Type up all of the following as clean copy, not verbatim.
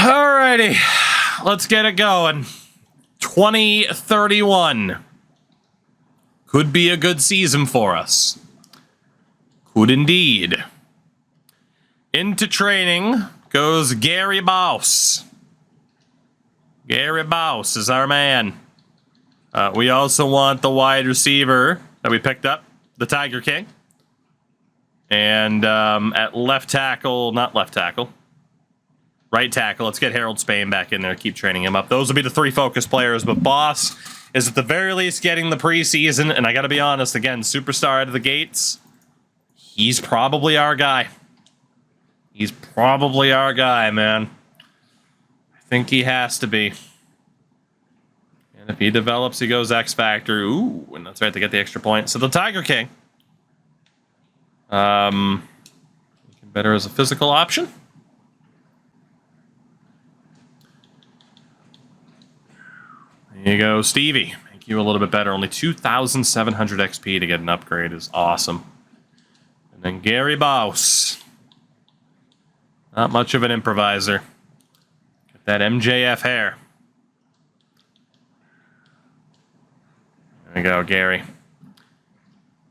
Alrighty, let's get it going. 2031 could be a good season for us. Could indeed. Into training goes Gary Bouse. Gary Bouse is our man. We also want the wide receiver that we picked up, the Tiger King. And at left tackle, not left tackle, right tackle, let's get Harold Spain back in there, keep training him up. Those will be the three focus players, but Boss is at the very least getting the preseason, and I gotta be honest, again, superstar out of the gates, he's probably our guy. He's probably our guy, man. I think he has to be. And if he develops, he goes X Factor. Ooh, and that's right, to get the extra point. So the Tiger King. Looking better as a physical option. There you go, Stevie. Make you a little bit better. Only 2,700 XP to get an upgrade is awesome. And then Gary Bouse. Not much of an improviser. Get that MJF hair. There we go, Gary.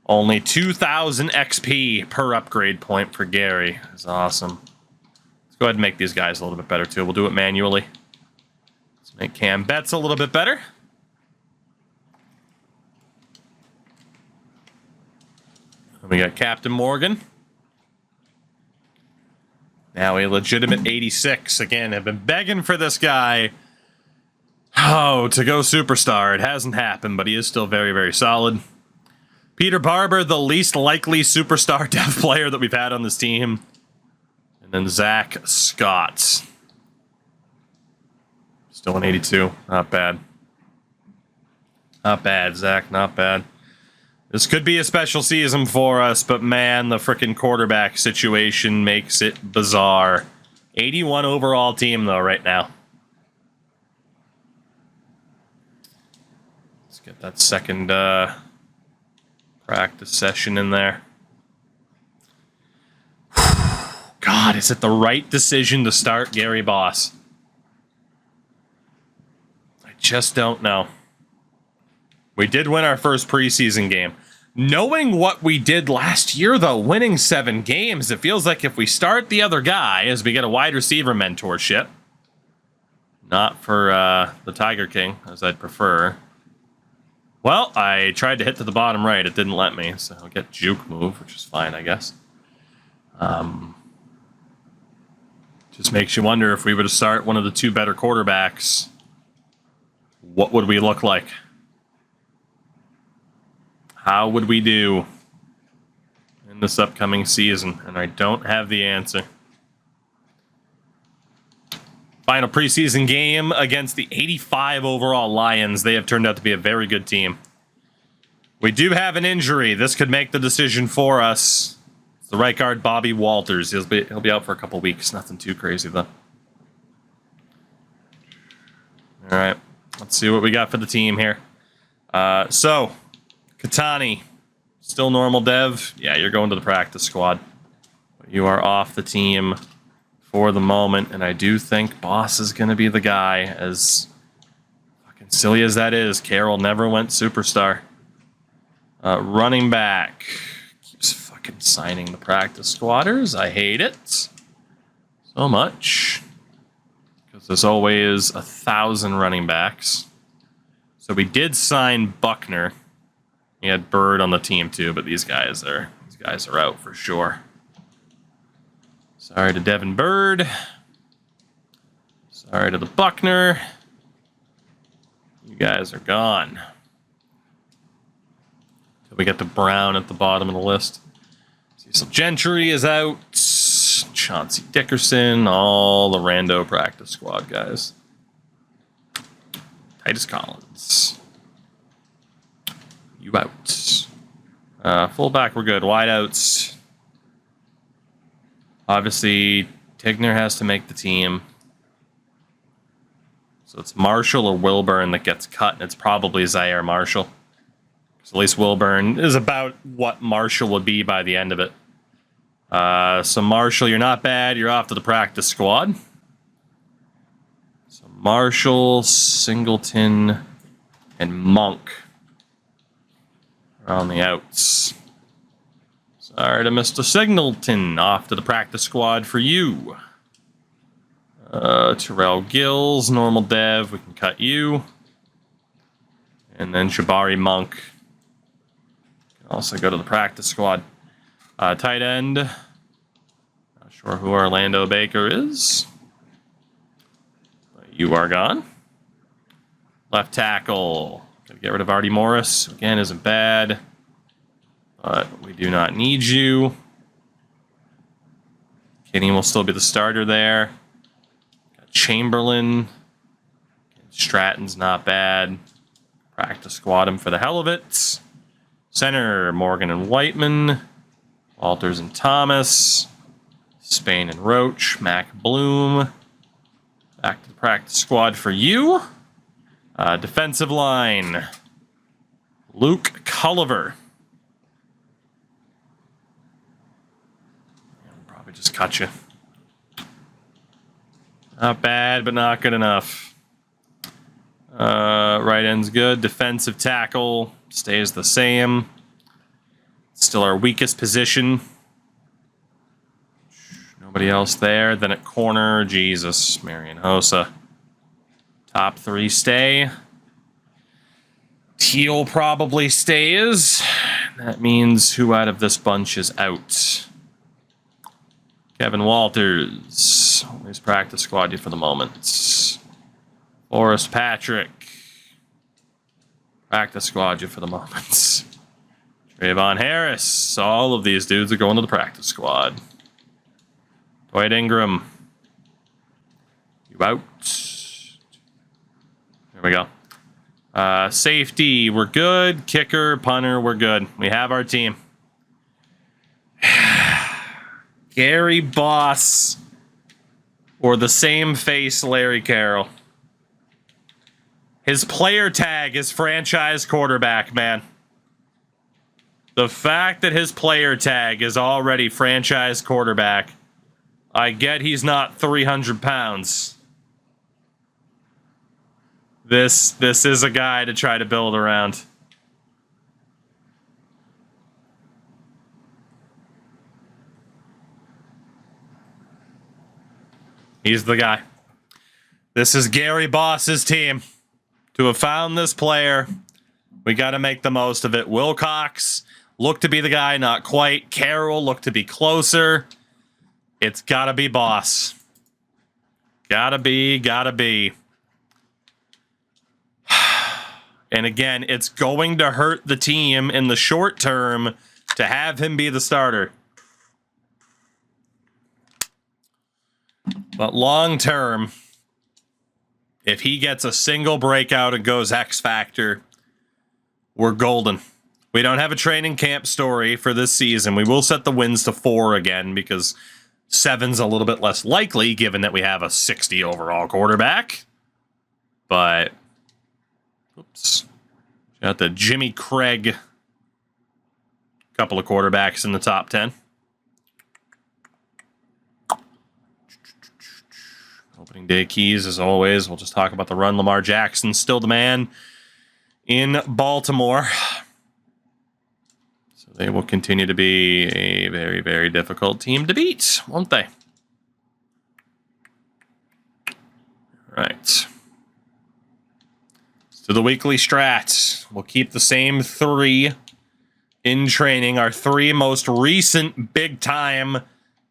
Only 2,000 XP per upgrade point for Gary. That's awesome. Let's go ahead and make these guys a little bit better, too. We'll do it manually. Let's make Cam Betts a little bit better. And we got Captain Morgan. Now a legitimate 86. Again, I've been begging for this guy. Oh, to go superstar. It hasn't happened, but he is still very, very solid. Peter Barber, the least likely superstar dev player that we've had on this team. And then Zach Scott. Still an 82. Not bad. Not bad, Zach. Not bad. This could be a special season for us, but man, the frickin' quarterback situation makes it bizarre. 81 overall team, though, right now. Let's get that second practice session in there. God, is it the right decision to start Gary Boss? I just don't know. We did win our first preseason game. Knowing what we did last year, though, winning 7 games, it feels like if we start the other guy, as we get a wide receiver mentorship, not for the Tiger King, as I'd prefer. Well, I tried to hit to the bottom right. It didn't let me, so I'll get juke move, which is fine, I guess. Just makes you wonder if we were to start one of the 2 better quarterbacks, what would we look like? How would we do in this upcoming season? And I don't have the answer. Final preseason game against the 85 overall Lions. They have turned out to be a very good team. We do have an injury. This could make the decision for us. It's the right guard, Bobby Walters. He'll be out for a couple weeks. Nothing too crazy, though. All right. Let's see what we got for the team here. So... Katani, still normal dev. Yeah, you're going to the practice squad. But you are off the team for the moment, and I do think Boss is going to be the guy, as fucking silly as that is. Carroll never went superstar. Running back. Keeps fucking signing the practice squatters. I hate it so much. Because there's always 1,000 running backs. So we did sign Buckner. He had Bird on the team too, but these guys are out for sure. Sorry to Devin Bird. Sorry to the Buckner. You guys are gone. Till we get to Brown at the bottom of the list. Cecil Gentry is out. Chauncey Dickerson, all the rando practice squad guys. Titus Collins. You out. Fullback, we're good. Wideouts. Obviously, Tigner has to make the team. So it's Marshall or Wilburn that gets cut, and it's probably Zaire Marshall. So at least Wilburn is about what Marshall would be by the end of it. So Marshall, you're not bad. You're off to the practice squad. So Marshall, Singleton, and Monk are on the outs. Sorry to Mr. Singleton. Off to the practice squad for you. Terrell Gills, normal dev. We can cut you. And then Jabari Monk can also go to the practice squad. Tight end. Not sure who Orlando Baker is. But you are gone. Left tackle. Gotta get rid of Artie Morris. Again, isn't bad. But we do not need you. Kenny will still be the starter there. Got Chamberlain. Stratton's not bad. Practice squad him for the hell of it. Center, Morgan and Whiteman. Walters and Thomas. Spain and Roach. Mac Bloom. Back to the practice squad for you. Defensive line. Luke Culliver. Probably just cut you. Not bad, but not good enough. Right end's good. Defensive tackle stays the same. Still our weakest position. Nobody else there. Then at corner, Jesus, Marion Hosa. Top three stay. Teal probably stays. That means who out of this bunch is out? Kevin Walters. Always practice squad you for the moment. Forrest Patrick. Practice squad you for the moment. Trayvon Harris. All of these dudes are going to the practice squad. Dwight Ingram. You out. There we go. Safety, we're good. Kicker, punter, we're good. We have our team. Gary Boss. Or the same face Larry Carroll. His player tag is franchise quarterback, man. The fact that his player tag is already franchise quarterback. I get he's not 300 pounds. This is a guy to try to build around. He's the guy. This is Gary Boss's team. To have found this player, we got to make the most of it. Wilcox looked to be the guy, not quite. Carroll looked to be closer. It's got to be Boss. Gotta be. And again, it's going to hurt the team in the short term to have him be the starter. But long term, if he gets a single breakout and goes X Factor, we're golden. We don't have a training camp story for this season. We will set the wins to 4 again because 7's a little bit less likely given that we have a 60 overall quarterback. But, oops. Got the Jimmy Craig. Couple of quarterbacks in the top 10. Opening day keys, as always. We'll just talk about the run. Lamar Jackson, still the man in Baltimore. So they will continue to be a very, very difficult team to beat, won't they? All right. So the weekly strats. We'll keep the same 3 in training. Our 3 most recent big-time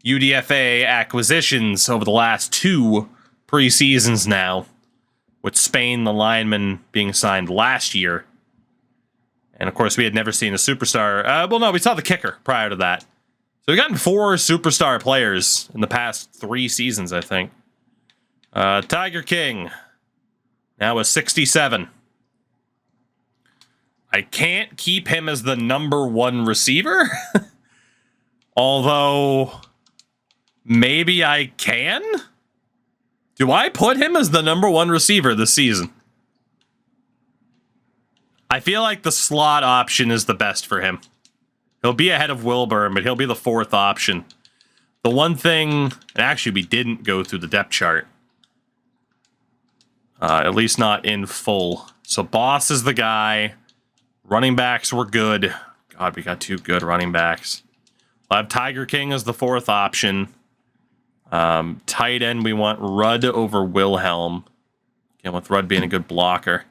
UDFA acquisitions over the last 2 preseasons now, with Spain, the lineman, being signed last year. And, of course, we had never seen a superstar. Well, no, we saw the kicker prior to that. So we've gotten 4 superstar players in the past 3 seasons, I think. Tiger King, now a 67. I can't keep him as the number 1 receiver. Although, maybe I can? Do I put him as the number 1 receiver this season? I feel like the slot option is the best for him. He'll be ahead of Wilburn, but he'll be the 4th option. The one thing, and actually we didn't go through the depth chart. At least not in full. So Boss is the guy. Running backs were good. God, we got 2 good running backs. I'll have Tiger King as the 4th option. Tight end, we want Rudd over Wilhelm. Again, with Rudd being a good blocker.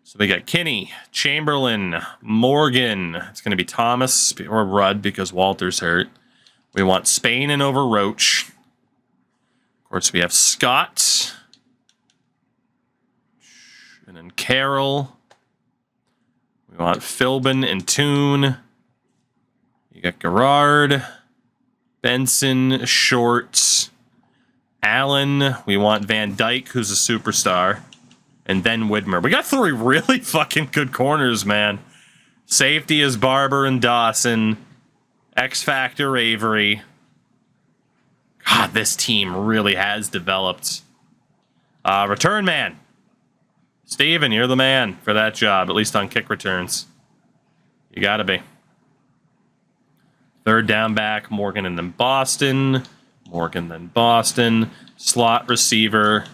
So we got Kinney, Chamberlain, Morgan. It's going to be Thomas or Rudd because Walter's hurt. We want Spain and over Roach. Of course, we have Scott. And then Carroll. We want Philbin and Toon. You got Gerard, Benson, Short, Allen. We want Van Dyke, who's a superstar. And then Widmer. We got 3 really fucking good corners, man. Safety is Barber and Dawson. X Factor Avery. God, this team really has developed. Return man. Steven, you're the man for that job, at least on kick returns. You gotta be. 3rd down back, Morgan and then Boston. Morgan then Boston. Slot receiver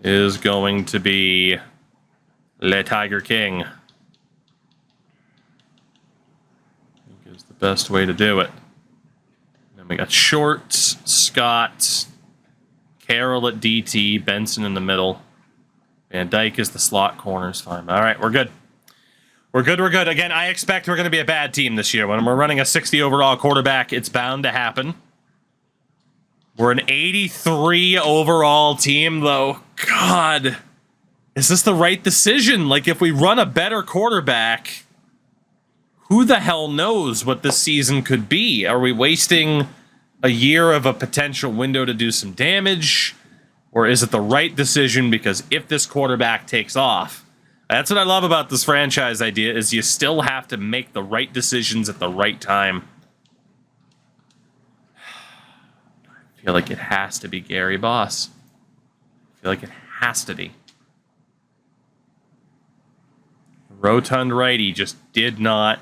is going to be Le Tiger King. I think is the best way to do it. Then we got Short, Scott, Carroll at DT, Benson in the middle. Van Dyke is the slot corners. Fine. All right, we're good. We're good. Again, I expect we're going to be a bad team this year. When we're running a 60 overall quarterback, it's bound to happen. We're an 83 overall team, though. God, is this the right decision? Like, if we run a better quarterback, who the hell knows what this season could be? Are we wasting a year of a potential window to do some damage? Or is it the right decision? Because if this quarterback takes off, that's what I love about this franchise idea, is you still have to make the right decisions at the right time. I feel like it has to be Gary Boss. I feel like it has to be. Rotund righty just did not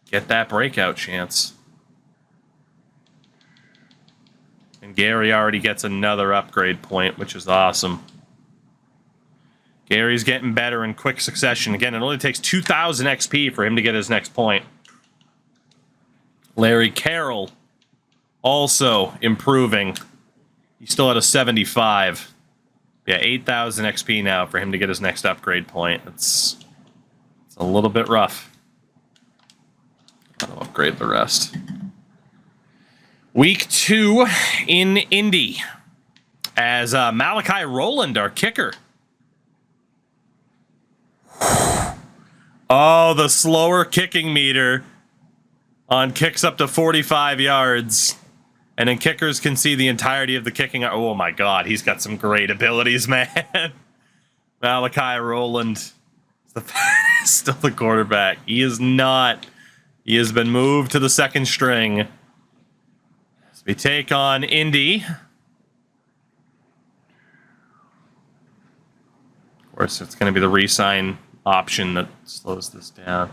get that breakout chance. And Gary already gets another upgrade point, which is awesome. Gary's getting better in quick succession. Again, it only takes 2,000 XP for him to get his next point. Larry Carroll also improving. He's still at a 75. Yeah, 8,000 XP now for him to get his next upgrade point. It's a little bit rough. I'll upgrade the rest. Week 2 in Indy as Malachi Rowland, our kicker. Oh, the slower kicking meter on kicks up to 45 yards. And then kickers can see the entirety of the kicking. Oh my God, he's got some great abilities, man. Malachi Rowland is still the quarterback. He is not. He has been moved to the second string. We take on Indy. Of course, it's going to be the re-sign option that slows this down.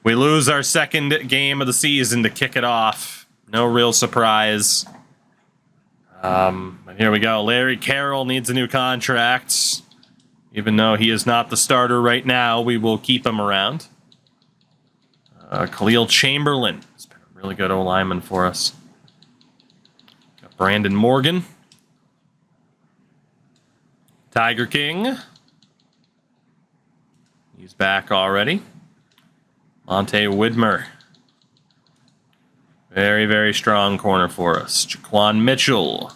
We lose our second game of the season to kick it off. No real surprise. But here we go. Larry Carroll needs a new contract. Even though he is not the starter right now, we will keep him around. Khalil Chamberlain has been a really good O-lineman for us. Brandon Morgan. Tiger King. He's back already. Monte Widmer. Very, very strong corner for us. Jaquan Mitchell.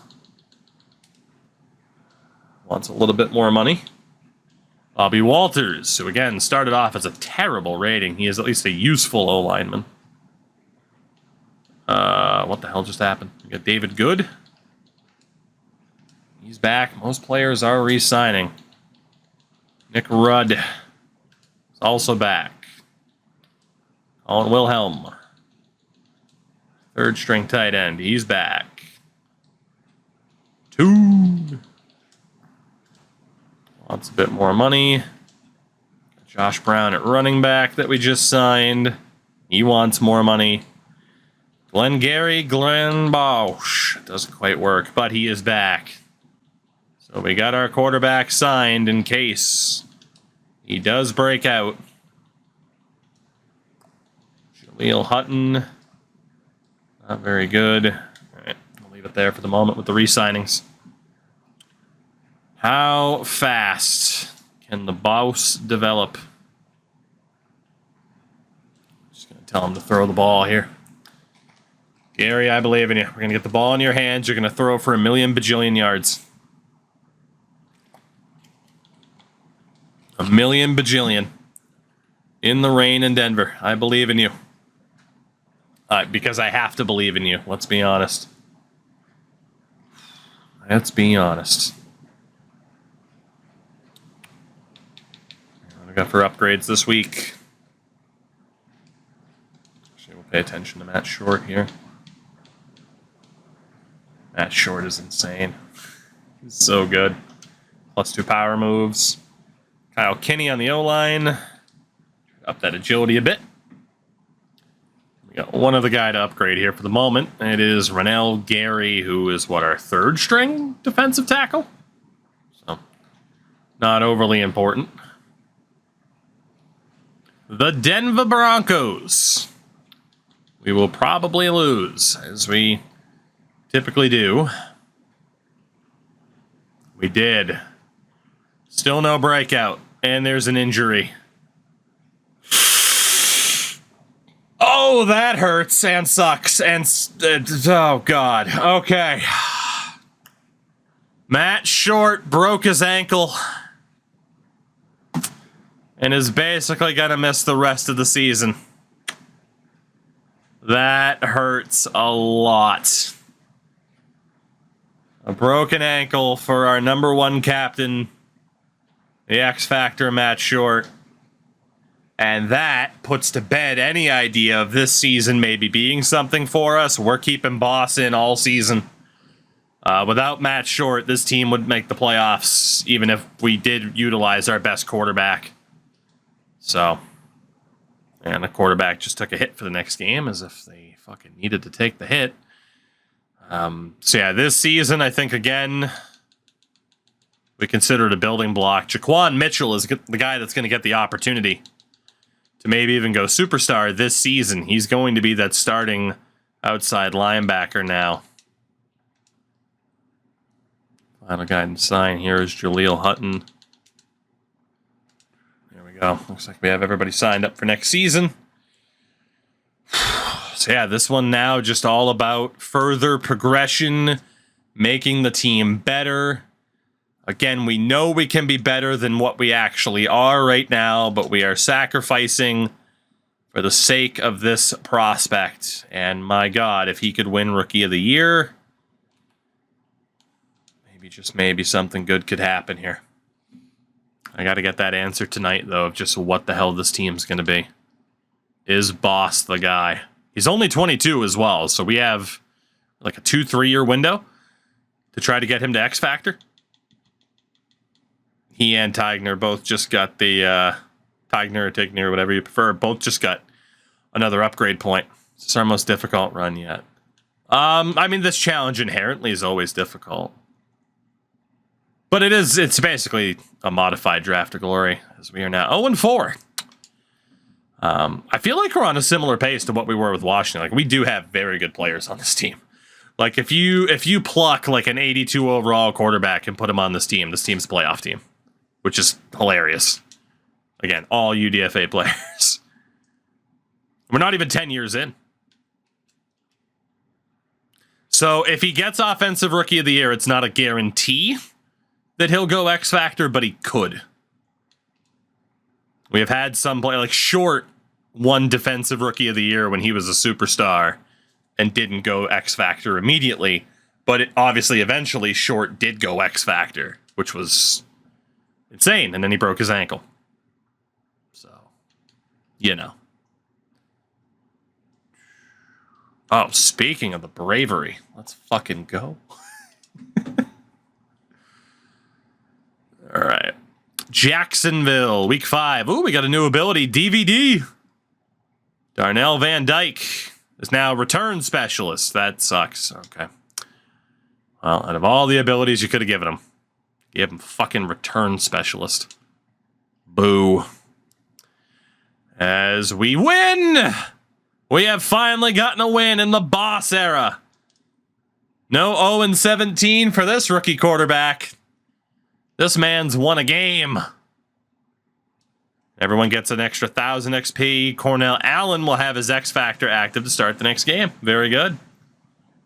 Wants a little bit more money. Bobby Walters, who again started off as a terrible rating. He is at least a useful O-lineman. What the hell just happened? We got David Good. He's back. Most players are re-signing. Nick Rudd is also back. Colin Wilhelm. Third string tight end. He's back. Two. Wants a bit more money. Josh Brown at running back that we just signed. He wants more money. Glenn Bausch. Doesn't quite work, but he is back. So we got our quarterback signed in case he does break out. Jaleel Hutton, not very good. All right, I'll leave it there for the moment with the re-signings. How fast can the boss develop? Just going to tell him to throw the ball here. Gary, I believe in you. We're going to get the ball in your hands. You're going to throw for 1,000,000 bajillion yards. 1,000,000 bajillion. In the rain in Denver. I believe in you. Because I have to believe in you. Let's be honest. Let's be honest. What do we got for upgrades this week? Actually, we'll pay attention to Matt Short here. Matt Short is insane. He's so good. +2 power moves. Kyle Kinney on the O-line. Up that agility a bit. We got one other guy to upgrade here for the moment. It is Rennell Gary, who is, what, our 3rd string defensive tackle? So, not overly important. The Denver Broncos. We will probably lose, as we typically do. We did. Still no breakout, and there's an injury. Oh, that hurts and sucks and oh god. Okay. Matt Short broke his ankle and is basically gonna miss the rest of the season. That hurts a lot. A broken ankle for our #1 captain, the X Factor Matt Short. And that puts to bed any idea of this season maybe being something for us. We're keeping Boss in all season. Without Matt Short, this team would make the playoffs, even if we did utilize our best quarterback. So, and the quarterback just took a hit for the next game, as if they fucking needed to take the hit. So yeah, this season, I think, again, we consider it a building block. Jaquan Mitchell is the guy that's going to get the opportunity to maybe even go superstar this season. He's going to be that starting outside linebacker now. Final guy to sign here is Jaleel Hutton. There we go. Looks like we have everybody signed up for next season. So yeah, this one now just all about further progression, making the team better. Again, we know we can be better than what we actually are right now, but we are sacrificing for the sake of this prospect. And my God, if he could win Rookie of the Year, maybe, just maybe, something good could happen here. I got to get that answer tonight, though, of just what the hell this team's going to be. Is Boss the guy? He's only 22 as well, so we have like a 2-3 year window to try to get him to X Factor. He and Tigner both just got the Tigner or Tigner, whatever you prefer, both just got another upgrade point. It's our most difficult run yet. I mean, this challenge inherently is always difficult. But it's basically a modified Draft of Glory, as we are now 0-4. I feel like we're on a similar pace to what we were with Washington. Like, we do have very good players on this team. Like, if you pluck like an 82 overall quarterback and put him on this team's a playoff team, which is hilarious. Again, all UDFA players. We're not even 10 years in. So if he gets Offensive Rookie of the Year, it's not a guarantee that he'll go X Factor, but he could. We have had some play, like Short won Defensive Rookie of the Year when he was a superstar and didn't go X Factor immediately. But obviously, eventually, Short did go X Factor, which was insane. And then he broke his ankle. So, you know. Oh, speaking of the bravery, let's fucking go. All right. Jacksonville, week 5. Ooh, we got a new ability, DVD. Darnell Van Dyke is now return specialist. That sucks. Okay. Well, out of all the abilities you could have given him, Gave him fucking return specialist. Boo. As we win! We have finally gotten a win in the boss era. No 0-17 for this rookie quarterback. This man's won a game. Everyone gets an extra 1,000 XP. Cornell Allen will have his X Factor active to start the next game. Very good.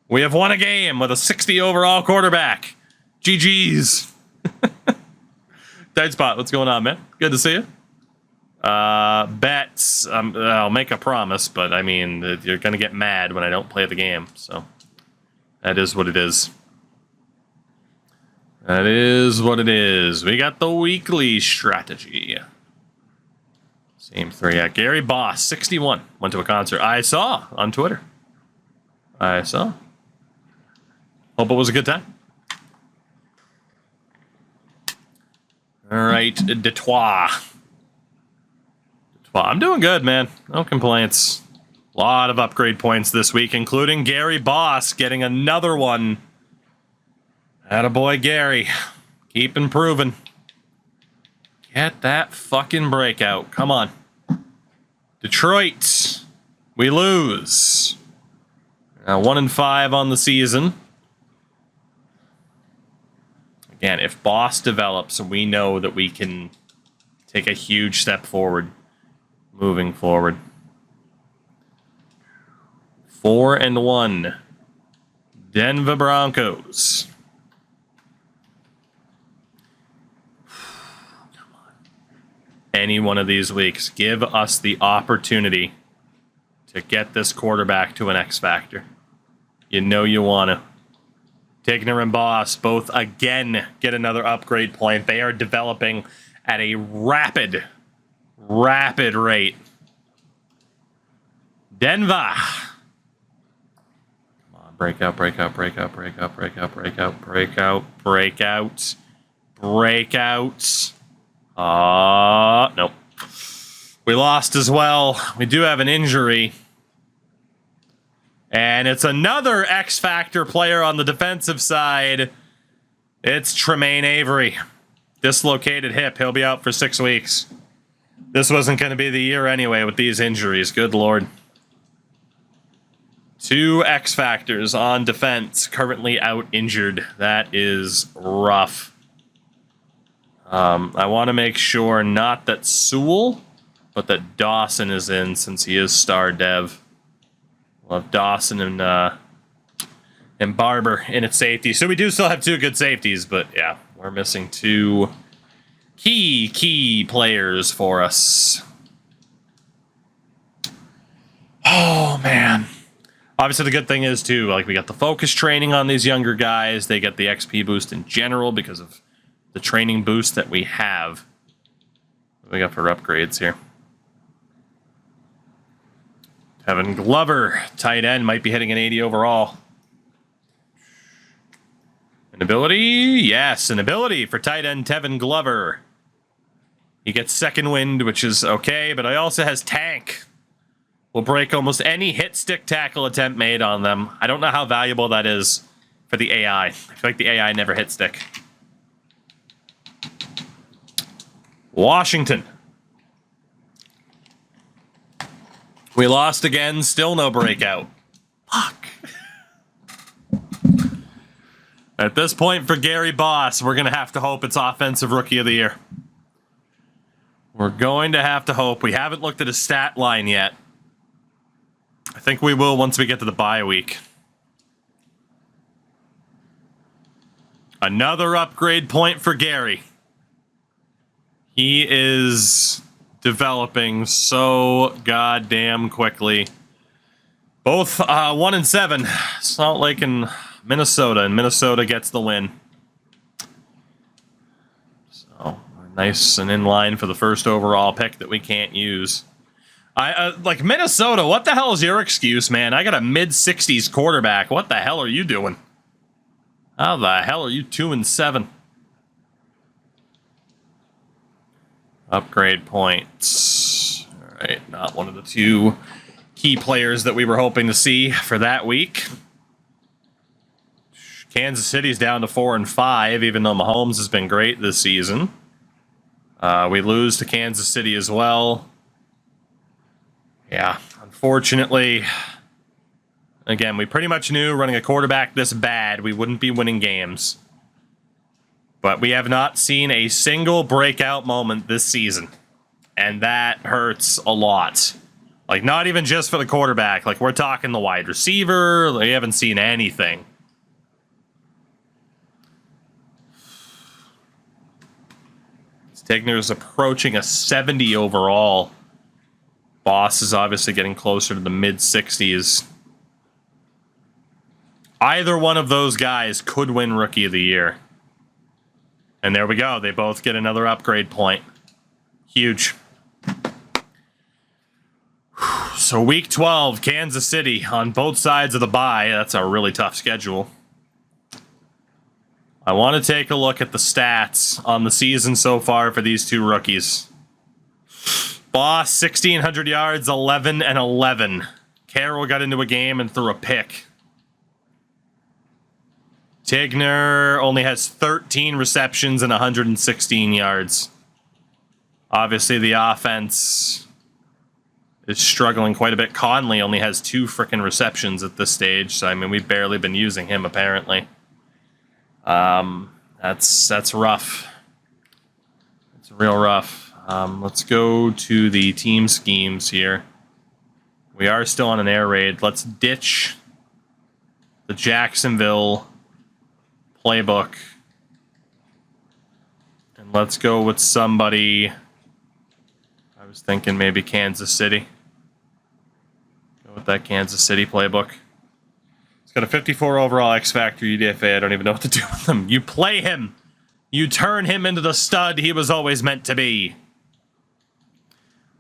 We have won a game with a 60 overall quarterback. GG's. Tight Spot, what's going on, man? Good to see you. Bets. I'll make a promise, but I mean, you're going to get mad when I don't play the game. So that is what it is. That is what it is. We got the weekly strategy. Same three. Yeah, Gary Boss, 61. Went to a concert. I saw on Twitter. I saw. Hope it was a good time. All right, Detroit. I'm doing good, man. No complaints. A lot of upgrade points this week, including Gary Boss getting another one. Attaboy, Gary. Keep improving. Get that fucking breakout. Come on. Detroit. We lose. 1-5 on the season. Again, if Boss develops, we know that we can take a huge step forward. Moving forward. 4-1. Denver Broncos. Come on. Any one of these weeks, give us the opportunity to get this quarterback to an X Factor. You know you want to. Tigner and Boss both again get another upgrade point. They are developing at a rapid rate. Denver. Come on, breakout. Nope. We lost as well. We do have an injury. And it's another X Factor player on the defensive side. It's Tremaine Avery. Dislocated hip. He'll be out for 6 weeks. This wasn't going to be the year anyway with these injuries. Good Lord. 2 X Factors on defense currently out injured. That is rough. I want to make sure not that Sewell, but that Dawson is in since he is star dev. We'll have Dawson and Barber in at safety. So we do still have 2 good safeties, but yeah, we're missing 2 key players for us. Oh, man. Obviously, the good thing is, too, like, we got the focus training on these younger guys. They get the XP boost in general because of the training boost that we have. What do we got for upgrades here? Tevin Glover, tight end, might be hitting an 80 overall. An ability? Yes, an ability for tight end Tevin Glover. He gets second wind, which is okay, but he also has tank. Will break almost any hit stick tackle attempt made on them. I don't know how valuable that is for the AI. I feel like the AI never hit stick. Washington. We lost again, still no breakout. Fuck. At this point for Gary Boss, we're going to have to hope it's Offensive Rookie of the Year. We're going to have to hope. We haven't looked at his stat line yet. I think we will once we get to the bye week. Another upgrade point for Gary. He is developing so goddamn quickly. Both 1-7. Salt Lake and Minnesota, and Minnesota gets the win. So nice and in line for the first overall pick that we can't use. Like Minnesota, what the hell is your excuse, man? I got a mid-60s quarterback. What the hell are you doing? How the hell are you 2-7? Upgrade points. All right, not one of the 2 key players that we were hoping to see for that week. Kansas City's down to 4-5, even though Mahomes has been great this season. We lose to Kansas City as well. Yeah, unfortunately, again, we pretty much knew running a quarterback this bad, we wouldn't be winning games. But we have not seen a single breakout moment this season. And that hurts a lot. Like, not even just for the quarterback. Like, we're talking the wide receiver. We haven't seen anything. Stigner's approaching a 70 overall. Boss is obviously getting closer to the mid-60s. Either one of those guys could win Rookie of the Year. And there we go. They both get another upgrade point. Huge. So week 12, Kansas City on both sides of the bye. That's a really tough schedule. I want to take a look at the stats on the season so far for these two rookies. Boss, 1,600 yards, 11-11. Carroll got into a game and threw a pick. Tigner only has 13 receptions and 116 yards. Obviously, the offense is struggling quite a bit. Conley only has 2 frickin' receptions at this stage. So, I mean, we've barely been using him, apparently. That's rough. It's real rough. Let's go to the team schemes here. We are still on an air raid. Let's ditch the Jacksonville playbook. And let's go with somebody. I was thinking maybe Kansas City. Go with that Kansas City playbook. He's got a 54 overall X Factor UDFA. I don't even know what to do with him. You play him. You turn him into the stud he was always meant to be.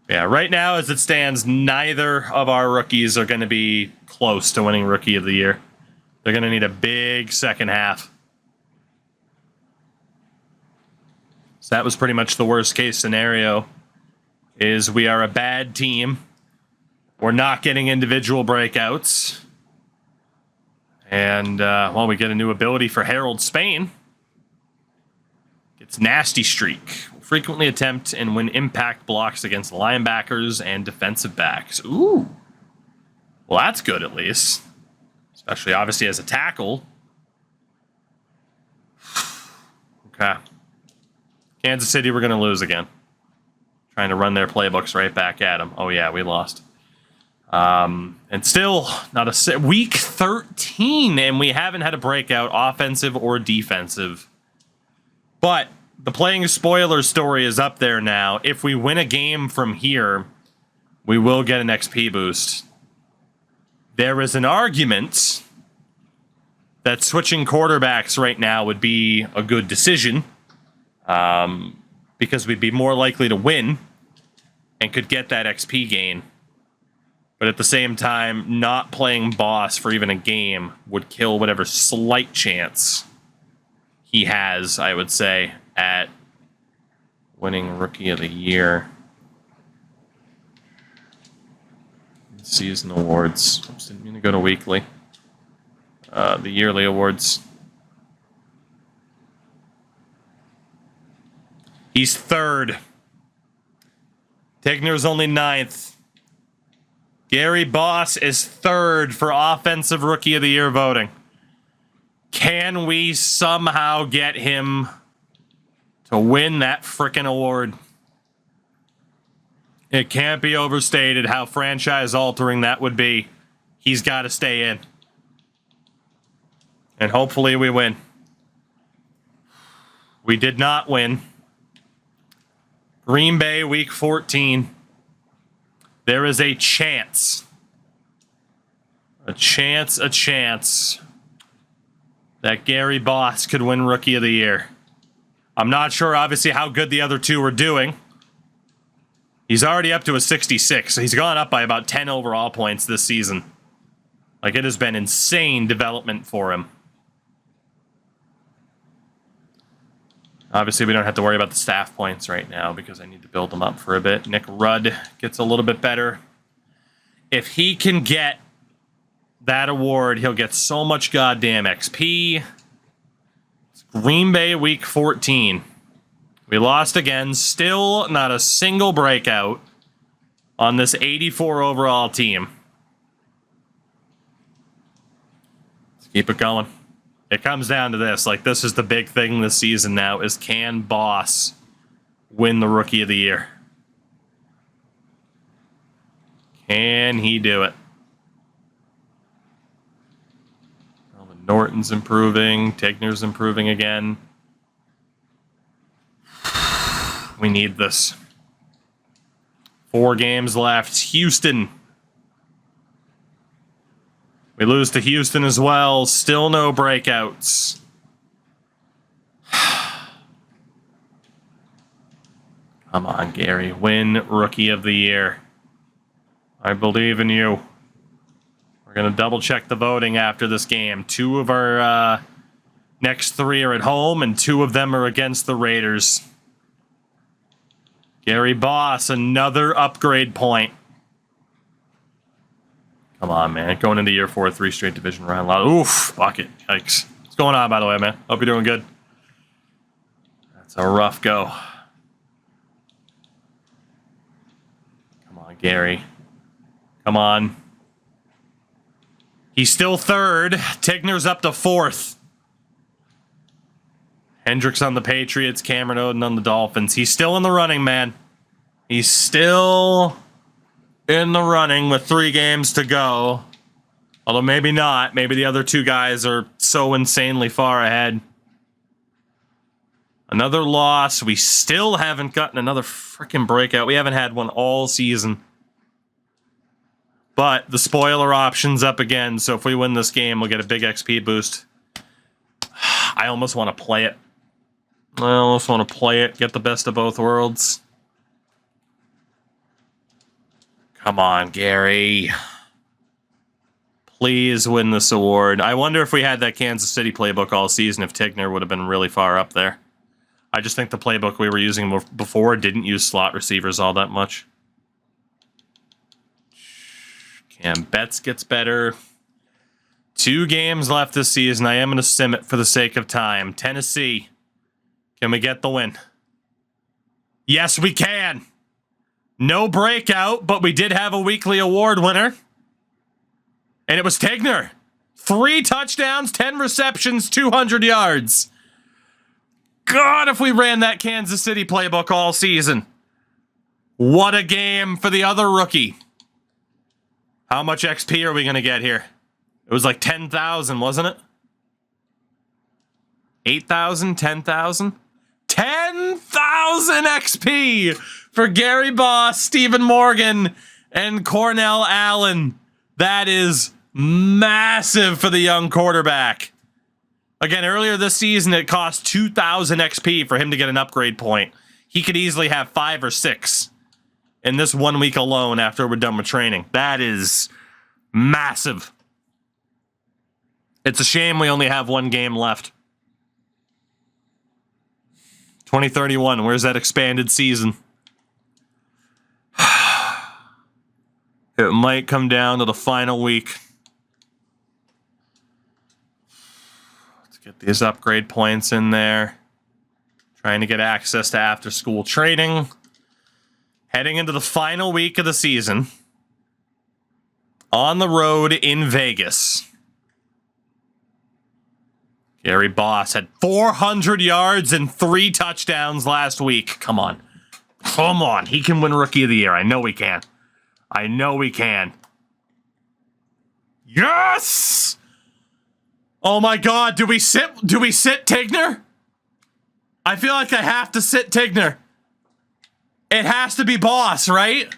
Yeah, right now as it stands, neither of our rookies are going to be close to winning Rookie of the Year. They're going to need a big second half. So that was pretty much the worst case scenario, is we are a bad team. We're not getting individual breakouts. And, well, we get a new ability for Harold Spain. It's Nasty Streak. Will frequently attempt and win impact blocks against linebackers and defensive backs. Ooh. Well, that's good at least. Especially, obviously, as a tackle. Okay. Kansas City, we're going to lose again. Trying to run their playbooks right back at them. Oh, yeah, we lost. And still, not a week 13, and we haven't had a breakout, offensive or defensive. But the playing spoiler story is up there now. If we win a game from here, we will get an XP boost. There is an argument that switching quarterbacks right now would be a good decision, because we'd be more likely to win and could get that XP gain. But at the same time, not playing Boss for even a game would kill whatever slight chance he has, I would say, at winning Rookie of the Year. Season awards. Oops, didn't mean to go to weekly. The yearly awards. He's 3rd. Tigner's only 9th. Gary Boss is 3rd for Offensive Rookie of the Year voting. Can we somehow get him to win that frickin' award? It can't be overstated how franchise-altering that would be. He's got to stay in. And hopefully we win. We did not win. Green Bay, week 14. There is a chance that Gary Boss could win Rookie of the Year. I'm not sure, obviously, how good the other two are doing. He's already up to a 66, so he's gone up by about 10 overall points this season. Like, it has been insane development for him. Obviously, we don't have to worry about the staff points right now because I need to build them up for a bit. Nick Rudd gets a little bit better. If he can get that award, he'll get so much goddamn XP. Green Bay week 14. We lost again. Still not a single breakout on this 84 overall team. Let's keep it going. It comes down to this. Like, this is the big thing this season now, is can Boss win the Rookie of the Year? Can he do it? Melvin Norton's improving. Tigner's improving again. We need this. 4 games left. Houston. We lose to Houston as well. Still no breakouts. Come on, Gary. Win Rookie of the Year. I believe in you. We're going to double check the voting after this game. 2 of our next 3 are at home, and 2 of them are against the Raiders. Gary Boss, another upgrade point. Come on, man. Going into year 4, 3 straight division round. Oof, fuck it. Yikes. What's going on, by the way, man? Hope you're doing good. That's a rough go. Come on, Gary. Come on. He's still 3rd. Tigner's up to 4th. Hendricks on the Patriots, Cameron Oden on the Dolphins. He's still in the running, man. He's still in the running with 3 games to go. Although maybe not. Maybe the other 2 guys are so insanely far ahead. Another loss. We still haven't gotten another freaking breakout. We haven't had one all season. But the spoiler option's up again, so if we win this game, we'll get a big XP boost. I almost want to play it. I almost want to play it, get the best of both worlds. Come on, Gary. Please win this award. I wonder if we had that Kansas City playbook all season, if Tigner would have been really far up there. I just think the playbook we were using before didn't use slot receivers all that much. Cam Betts gets better. 2 games left this season. I am going to sim it for the sake of time. Tennessee. Can we get the win? Yes, we can. No breakout, but we did have a weekly award winner. And it was Tigner. 3 touchdowns, 10 receptions, 200 yards. God, if we ran that Kansas City playbook all season. What a game for the other rookie. How much XP are we going to get here? It was like 10,000, wasn't it? 8,000, 10,000? 10,000 XP for Gary Boss, Stephen Morgan, and Cornell Allen. That is massive for the young quarterback. Again, earlier this season, it cost 2,000 XP for him to get an upgrade point. He could easily have 5 or 6 in this 1 week alone after we're done with training. That is massive. It's a shame we only have 1 game left. 2031, where's that expanded season? It might come down to the final week. Let's get these upgrade points in there. Trying to get access to after-school training. Heading into the final week of the season. On the road in Vegas. Gary Boss had 400 yards and 3 touchdowns last week. Come on. Come on. He can win Rookie of the Year. I know he can. I know we can. Yes! Oh my God, do we sit Tigner? I feel like I have to sit Tigner. It has to be Boss, right?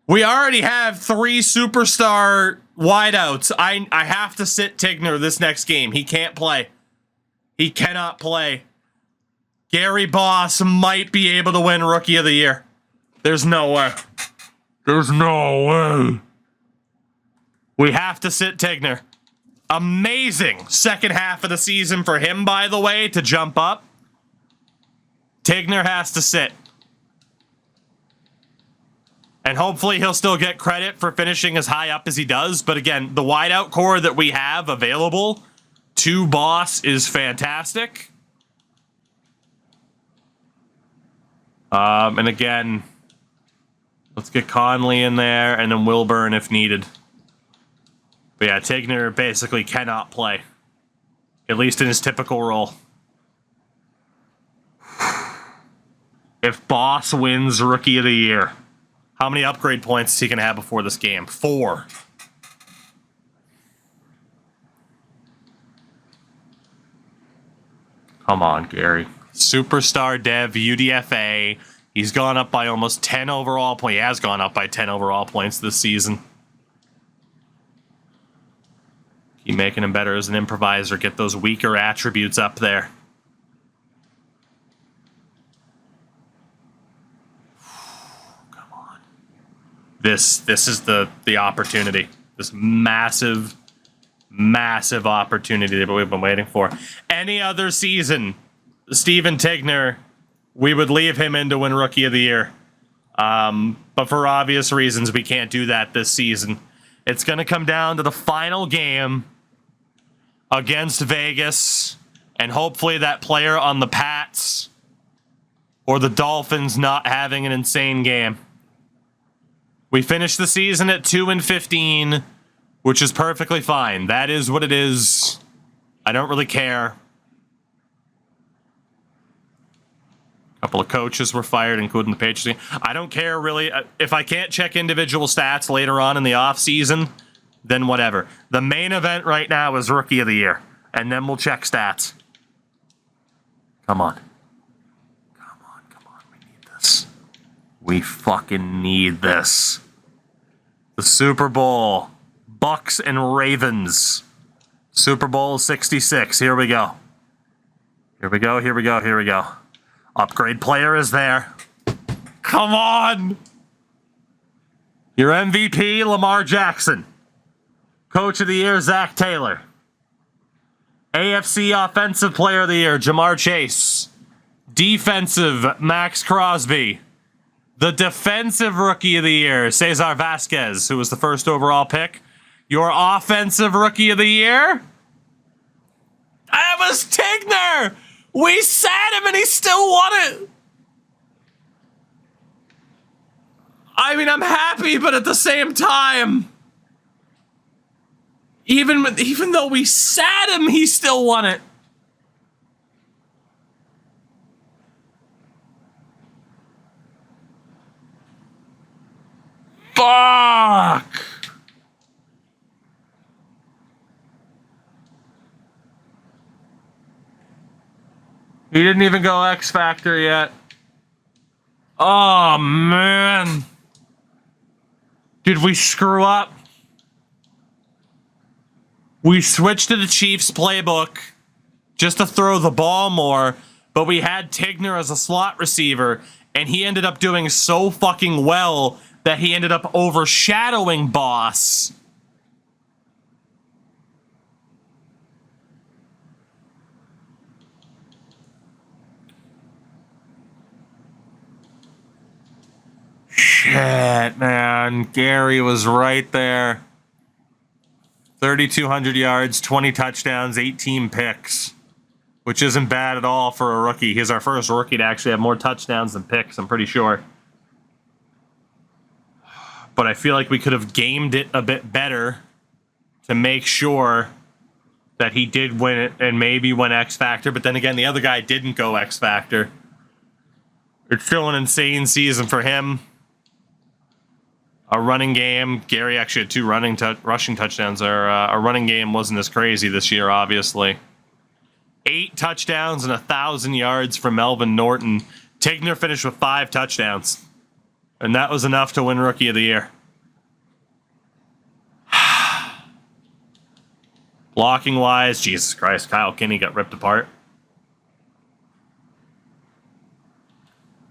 We already have 3 superstar wideouts. I have to sit Tigner this next game. He can't play. He cannot play. Gary Boss might be able to win Rookie of the Year. There's no way. There's no way. We have to sit Tigner. Amazing second half of the season for him, by the way, to jump up. Tigner has to sit. And hopefully he'll still get credit for finishing as high up as he does. But again, the wideout core that we have available 2 Boss is fantastic. And again, let's get Conley in there and then Wilburn if needed. But yeah, Tigner basically cannot play. At least in his typical role. If Boss wins Rookie of the Year, how many upgrade points is he going to have before this game? 4. Come on, Gary. Superstar Dev, UDFA. He's gone up by almost 10 overall points. He has gone up by 10 overall points this season. Keep making him better as an improviser. Get those weaker attributes up there. Come on. This is the opportunity. This massive opportunity that we've been waiting for. Any other season, Steven Tigner, we would leave him in to win Rookie of the Year. But for obvious reasons, we can't do that this season. It's going to come down to the final game against Vegas, and hopefully that player on the Pats or the Dolphins not having an insane game. We finished the season at 2-15, which is perfectly fine. That is what it is. I don't really care. A couple of coaches were fired, including the Patriots team. I don't care, really. If I can't check individual stats later on in the offseason, then whatever. The main event right now is Rookie of the Year, and then we'll check stats. Come on. Come on. We need this. We fucking need this. The Super Bowl. Bucks and Ravens. Super Bowl 66. Here we go. Here we go. Upgrade player is there. Come on. Your MVP, Lamar Jackson. Coach of the Year, Zach Taylor. AFC Offensive Player of the Year, Jamar Chase. Defensive, Max Crosby. The Defensive Rookie of the Year, Cesar Vasquez, who was the first overall pick. Your Offensive Rookie of the Year? That was Tigner! We sat him and he still won it! I mean, I'm happy, but at the same time, even though we sat him, he still won it. Fuck! He didn't even go X Factor yet. Oh, man. Did we screw up? We switched to the Chiefs playbook just to throw the ball more, but we had Tigner as a slot receiver, and he ended up doing so fucking well that he ended up overshadowing Boss. Shit, man. Gary was right there. 3,200 yards, 20 touchdowns, 18 picks, which isn't bad at all for a rookie. He's our first rookie to actually have more touchdowns than picks, I'm pretty sure. But I feel like we could have gamed it a bit better to make sure that he did win it and maybe win X Factor. But then again, the other guy didn't go X Factor. It's still an insane season for him. A running game. Gary actually had 2 rushing touchdowns. Our running game wasn't as crazy this year, obviously. 8 touchdowns and 1,000 yards from Melvin Norton. Tigner finished with 5 touchdowns. And that was enough to win Rookie of the Year. Blocking-wise, Jesus Christ, Kyle Kinney got ripped apart.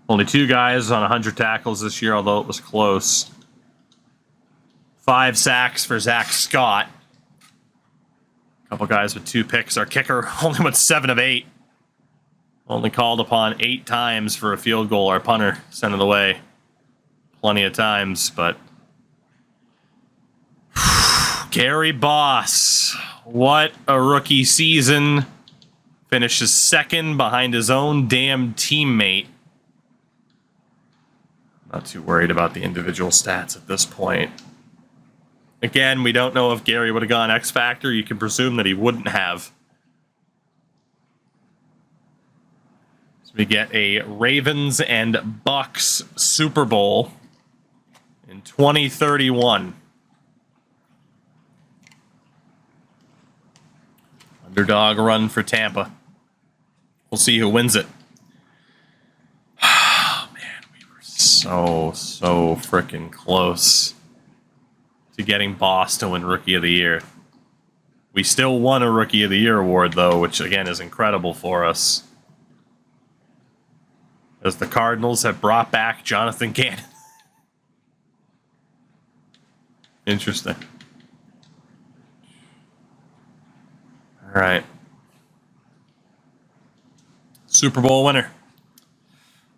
Only 2 guys on 100 tackles this year, although it was close. 5 sacks for Zach Scott. A couple guys with 2 picks. Our kicker only went 7 of 8. Only called upon 8 times for a field goal. Our punter sent it away plenty of times, but Gary Boss. What a rookie season. Finishes second behind his own damn teammate. Not too worried about the individual stats at this point. Again, we don't know if Gary would have gone X Factor. You can presume that he wouldn't have. So we get a Ravens and Bucks Super Bowl in 2031. Underdog run for Tampa. We'll see who wins it. Oh, man, we were so freaking close to getting Boss to win Rookie of the Year. We still won a Rookie of the Year award, though, which, again, is incredible for us. As the Cardinals have brought back Jonathan Gannon. Interesting. All right. Super Bowl winner.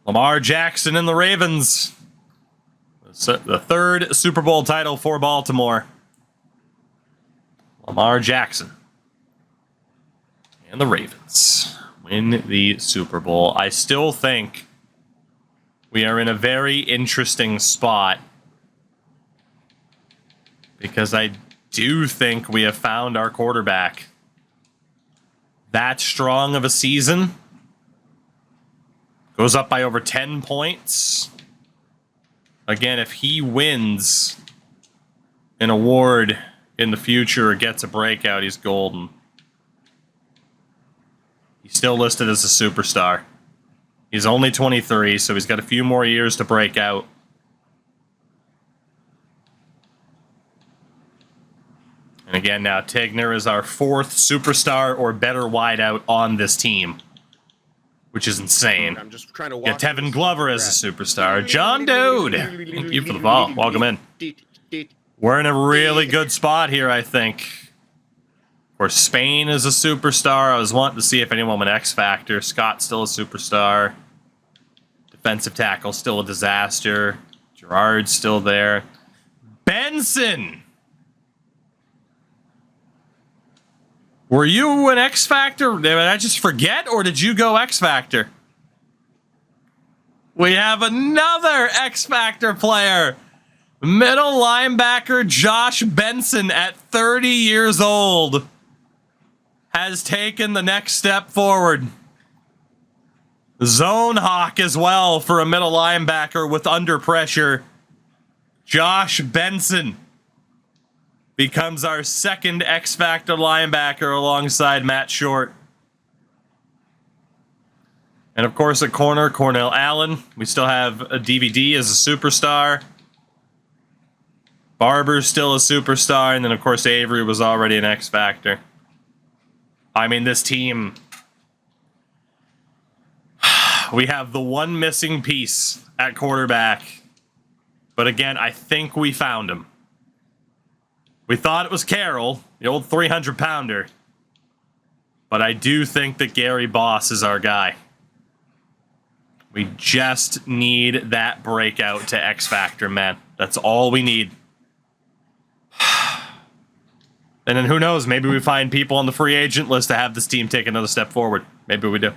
Lamar Jackson and the Ravens. The third Super Bowl title for Baltimore. Lamar Jackson and the Ravens win the Super Bowl. I still think we are in a very interesting spot because I do think we have found our quarterback. That strong of a season. Goes up by over 10 points. Again, if he wins an award in the future or gets a breakout, he's golden. He's still listed as a superstar. He's only 23, so he's got a few more years to break out. And again, now Tigner is our fourth superstar or better wideout on this team, which is insane. I'm just trying to walk. Tevin Glover as a superstar. John Dude, thank you for the ball. Welcome in. We're in a really good spot here, I think. Of course, Spain is a superstar. I was wanting to see if anyone went X Factor. Scott's still a superstar. Defensive tackle still a disaster. Gerard's still there. Benson! Were you an X Factor? Did I just forget, or did you go X Factor? We have another X Factor player. Middle linebacker Josh Benson at 30 years old has taken the next step forward. Zone hawk as well for a middle linebacker with under pressure. Josh Benson becomes our second X Factor linebacker alongside Matt Short. And of course at corner, Cornell Allen. We still have a DVD as a superstar. Barber's still a superstar. And then of course Avery was already an X Factor. I mean, this team... We have the one missing piece at quarterback. But again, I think we found him. We thought it was Carroll, the old 300-pounder. But I do think that Gary Boss is our guy. We just need that breakout to X Factor, man. That's all we need. And then who knows, maybe we find people on the free agent list to have this team take another step forward. Maybe we do.